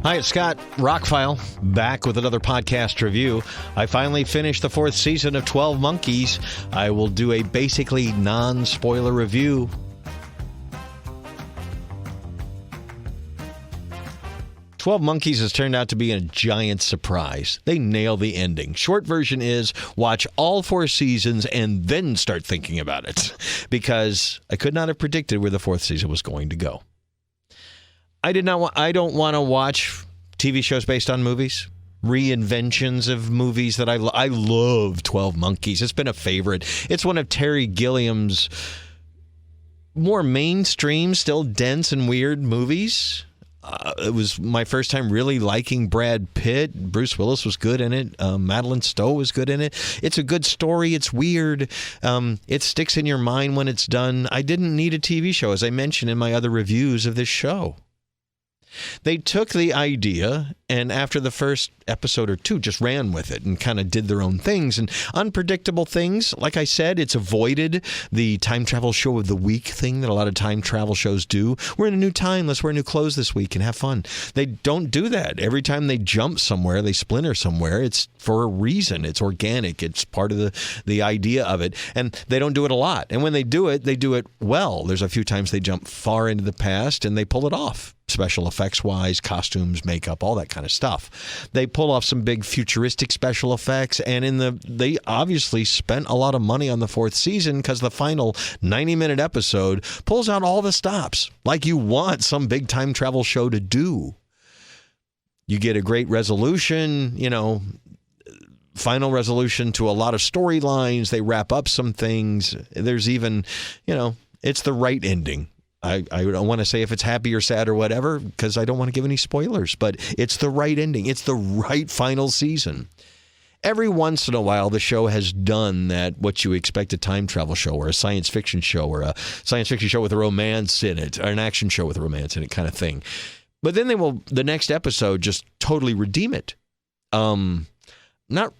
Hi, it's Scott, ROCKFILE, back with another podcast review. I finally finished the 4th season of 12 Monkeys. I will do a basically non-spoiler review. "12 Monkeys" has turned out to be a giant surprise. They nail the ending. Short version is watch all 4 seasons and then start thinking about it, because I could not have predicted where the 4th season was going to go. I don't want to watch TV shows based on movies, reinventions of movies that I love 12 Monkeys. It's been a favorite. It's one of Terry Gilliam's more mainstream, still dense and weird movies. It was my first time really liking Brad Pitt. Bruce Willis was good in it. Madeline Stowe was good in it. It's a good story. It's weird. It sticks in your mind when it's done. I didn't need a TV show, as I mentioned in my other reviews of this show. They took the idea and after the first episode or 2 just ran with it and kind of did their own things and unpredictable things. Like I said, it's avoided the time travel show of the week thing that a lot of time travel shows do. We're in a new time. Let's wear new clothes this week and have fun. They don't do that. Every time they jump somewhere, they splinter somewhere, it's for a reason. It's organic. It's part of the idea of it. And they don't do it a lot. And when they do it well. There's a few times they jump far into the past and they pull it off. Special effects wise, costumes, makeup, all that kind of stuff. They pull off some big futuristic special effects, and they obviously spent a lot of money on the 4th season because the final 90-minute episode pulls out all the stops like you want some big time travel show to do. You get a great resolution, final resolution to a lot of storylines. They wrap up some things. There's even, it's the right ending. I don't want to say if it's happy or sad or whatever, because I don't want to give any spoilers, but it's the right ending. It's the right final season. Every once in a while, the show has done that, what you expect a time travel show or a science fiction show or a science fiction show with a romance in it or an action show with a romance in it kind of thing. But then they will, the next episode, just totally redeem it. Not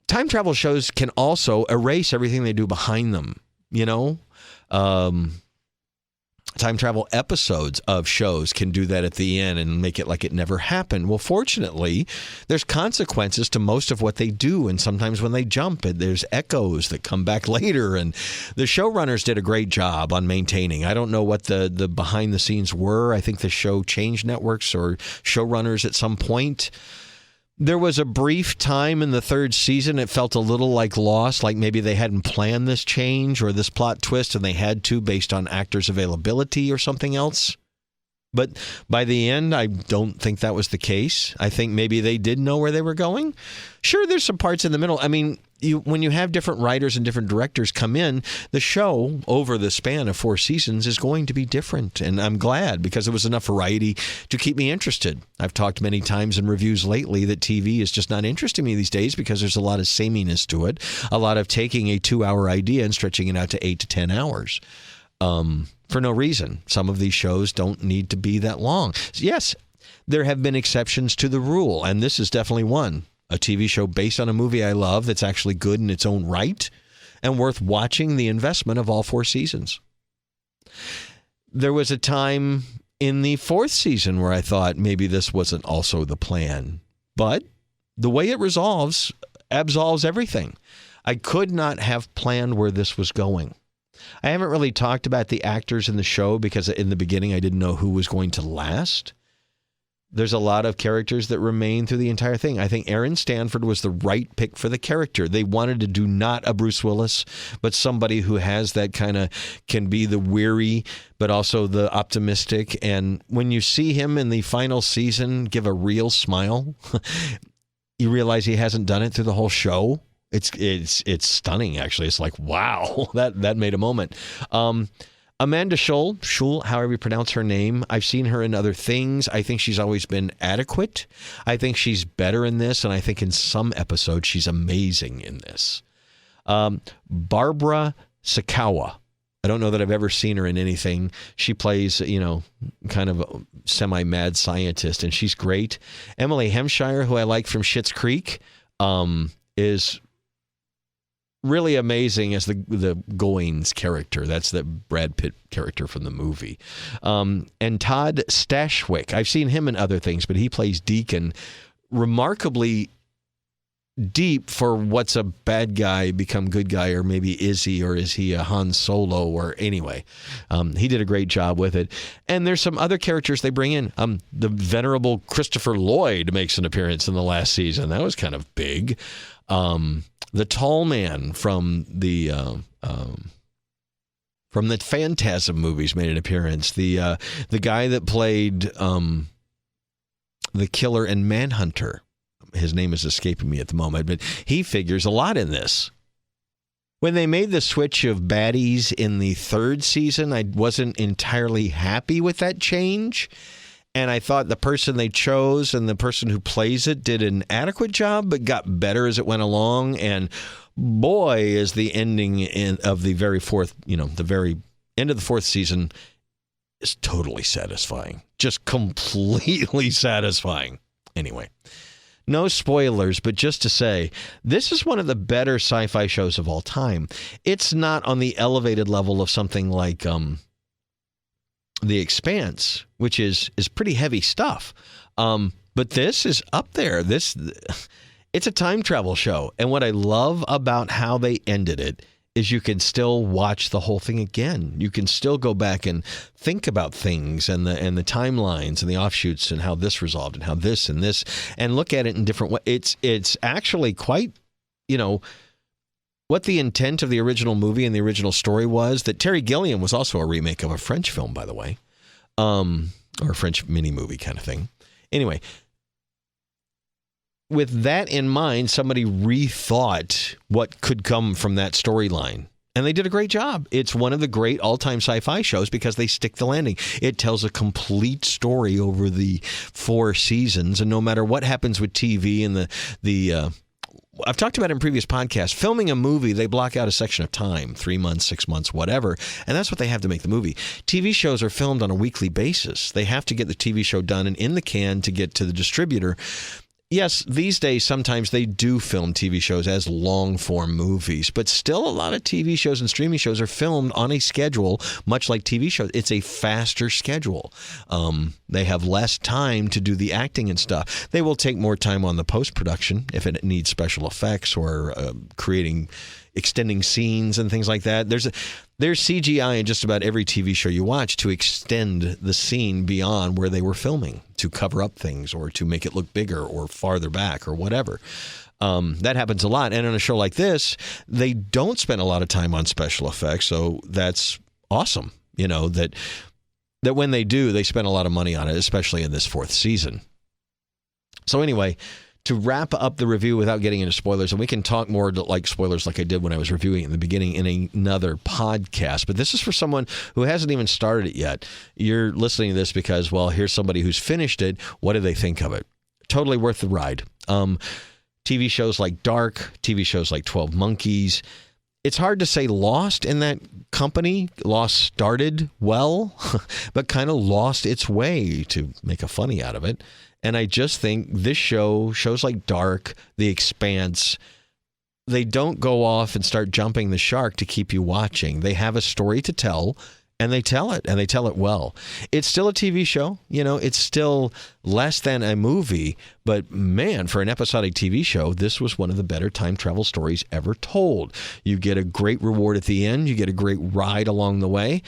time travel shows can also erase everything they do behind them, Time travel episodes of shows can do that at the end and make it like it never happened. Well, fortunately, there's consequences to most of what they do. And sometimes when they jump, there's echoes that come back later. And the showrunners did a great job on maintaining. I don't know what the behind the scenes were. I think the show changed networks or showrunners at some point. There was a brief time in the 3rd season it felt a little like Lost, like maybe they hadn't planned this change or this plot twist and they had to based on actors' availability or something else. But by the end, I don't think that was the case. I think maybe they did know where they were going. Sure, there's some parts in the middle. I mean, when you have different writers and different directors come in, the show over the span of 4 seasons is going to be different. And I'm glad because there was enough variety to keep me interested. I've talked many times in reviews lately that TV is just not interesting me these days because there's a lot of sameness to it, a lot of taking a 2-hour idea and stretching it out to 8 to 10 hours. For no reason. Some of these shows don't need to be that long. Yes, there have been exceptions to the rule, and this is definitely one. A TV show based on a movie I love that's actually good in its own right and worth watching the investment of all 4 seasons. There was a time in the 4th season where I thought maybe this wasn't also the plan, but the way it absolves everything. I could not have planned where this was going. I haven't really talked about the actors in the show because in the beginning I didn't know who was going to last. There's a lot of characters that remain through the entire thing. I think Aaron Stanford was the right pick for the character. They wanted to do not a Bruce Willis, but somebody who has that kind of, can be the weary, but also the optimistic. And when you see him in the final season give a real smile, you realize he hasn't done it through the whole show. It's stunning, actually. It's like, wow, that made a moment. Amanda Schull, however you pronounce her name, I've seen her in other things. I think she's always been adequate. I think she's better in this, and I think in some episodes she's amazing in this. Barbara Sakawa. I don't know that I've ever seen her in anything. She plays, kind of a semi-mad scientist, and she's great. Emily Hampshire, who I like from Schitt's Creek, is really amazing as the Goins character. That's the Brad Pitt character from the movie. And Todd Stashwick. I've seen him in other things, but he plays Deacon. Remarkably deep for what's a bad guy become good guy, or maybe is he a Han Solo, or anyway. He did a great job with it. And there's some other characters they bring in. The venerable Christopher Lloyd makes an appearance in the last season. That was kind of big. The tall man from the Phantasm movies made an appearance. The guy that played the killer in Manhunter. His name is escaping me at the moment, but he figures a lot in this. When they made the switch of baddies in the third season, I wasn't entirely happy with that change. And I thought the person they chose and the person who plays it did an adequate job, but got better as it went along. And boy, is the ending of the very end of the fourth season is totally satisfying. Just completely satisfying. Anyway. No spoilers, but just to say, this is one of the better sci-fi shows of all time. It's not on the elevated level of something like The Expanse, which is pretty heavy stuff. But this is up there. It's a time travel show. And what I love about how they ended it is you can still watch the whole thing again. You can still go back and think about things and the timelines and the offshoots and how this resolved and how this and this, and look at it in different ways. It's actually quite, what the intent of the original movie and the original story was. That Terry Gilliam was also a remake of a French film, by the way, or a French mini movie kind of thing. Anyway, with that in mind, somebody rethought what could come from that storyline. And they did a great job. It's one of the great all-time sci-fi shows because they stick the landing. It tells a complete story over the 4 seasons. And no matter what happens with TV and the I've talked about it in previous podcasts, filming a movie, they block out a section of time, 3 months, 6 months, whatever. And that's what they have to make the movie. TV shows are filmed on a weekly basis. They have to get the TV show done and in the can to get to the distributor. Yes, these days, sometimes they do film TV shows as long-form movies, but still a lot of TV shows and streaming shows are filmed on a schedule, much like TV shows. It's a faster schedule. They have less time to do the acting and stuff. They will take more time on the post-production if it needs special effects or extending scenes and things like that. There's CGI in just about every TV show you watch to extend the scene beyond where they were filming, to cover up things or to make it look bigger or farther back or whatever. That happens a lot. And on a show like this, they don't spend a lot of time on special effects, so that's awesome. That when they do, they spend a lot of money on it, especially in this 4th season. So anyway, to wrap up the review without getting into spoilers, and we can talk more like spoilers like I did when I was reviewing it in the beginning in another podcast, but this is for someone who hasn't even started it yet. You're listening to this because, well, here's somebody who's finished it. What do they think of it? Totally worth the ride. TV shows like Dark, TV shows like 12 Monkeys. It's hard to say Lost in that company. Lost started well, but kind of lost its way, to make a funny out of it. And I just think this shows like Dark, The Expanse, they don't go off and start jumping the shark to keep you watching. They have a story to tell, and they tell it, and they tell it well. It's still a TV show. It's still less than a movie. But man, for an episodic TV show, this was one of the better time travel stories ever told. You get a great reward at the end. You get a great ride along the way.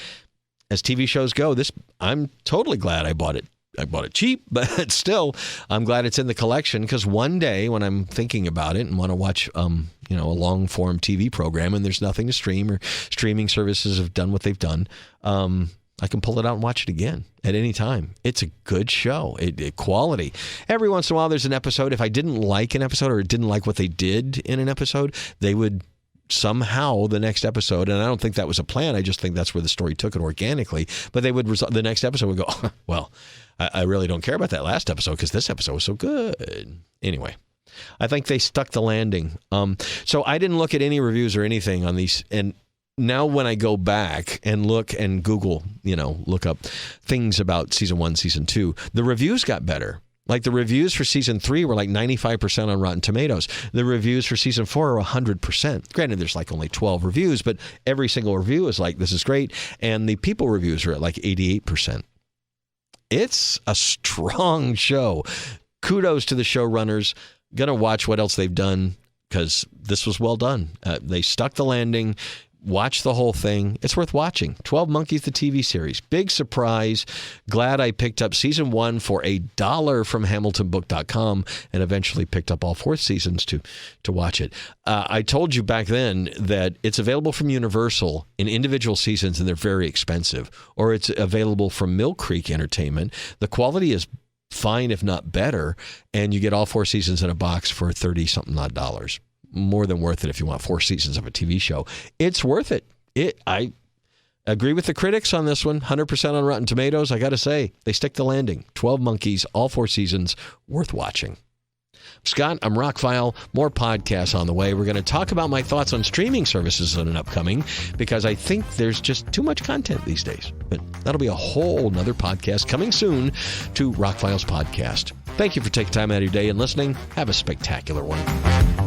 As TV shows go, I'm totally glad I bought it. I bought it cheap, but still, I'm glad it's in the collection, because one day when I'm thinking about it and want to watch, a long-form TV program and there's nothing to stream, or streaming services have done what they've done, I can pull it out and watch it again at any time. It's a good show. It quality. Every once in a while, there's an episode. If I didn't like an episode or didn't like what they did in an episode, they would somehow the next episode, and I don't think that was a plan. I just think that's where the story took it organically. But they would the next episode would go, well, I really don't care about that last episode because this episode was so good. Anyway, I think they stuck the landing. So I didn't look at any reviews or anything on these. And now when I go back and look and Google, look up things about season 1, season 2, the reviews got better. Like the reviews for season 3 were like 95% on Rotten Tomatoes. The reviews for season 4 are 100%. Granted, there's like only 12 reviews, but every single review is like, this is great. And the people reviews are at like 88%. It's a strong show. Kudos to the showrunners. Gonna watch what else they've done because this was well done. They stuck the landing. Watch the whole thing. It's worth watching. 12 Monkeys, the TV series. Big surprise. Glad I picked up season 1 for $1 from HamiltonBook.com and eventually picked up all 4 seasons to watch it. I told you back then that it's available from Universal in individual seasons and they're very expensive. Or it's available from Mill Creek Entertainment. The quality is fine, if not better, and you get all 4 seasons in a box for $30-something odd. More than worth it if you want 4 seasons of a TV show. It's worth it. I agree with the critics on this one. 100% on Rotten Tomatoes. I got to say, they stick the landing. 12 Monkeys, all 4 seasons, worth watching. Scott, I'm ROCKFILE. More podcasts on the way. We're going to talk about my thoughts on streaming services in an upcoming because I think there's just too much content these days. But that'll be a whole nother podcast coming soon to ROCKFILE's podcast. Thank you for taking time out of your day and listening. Have a spectacular one.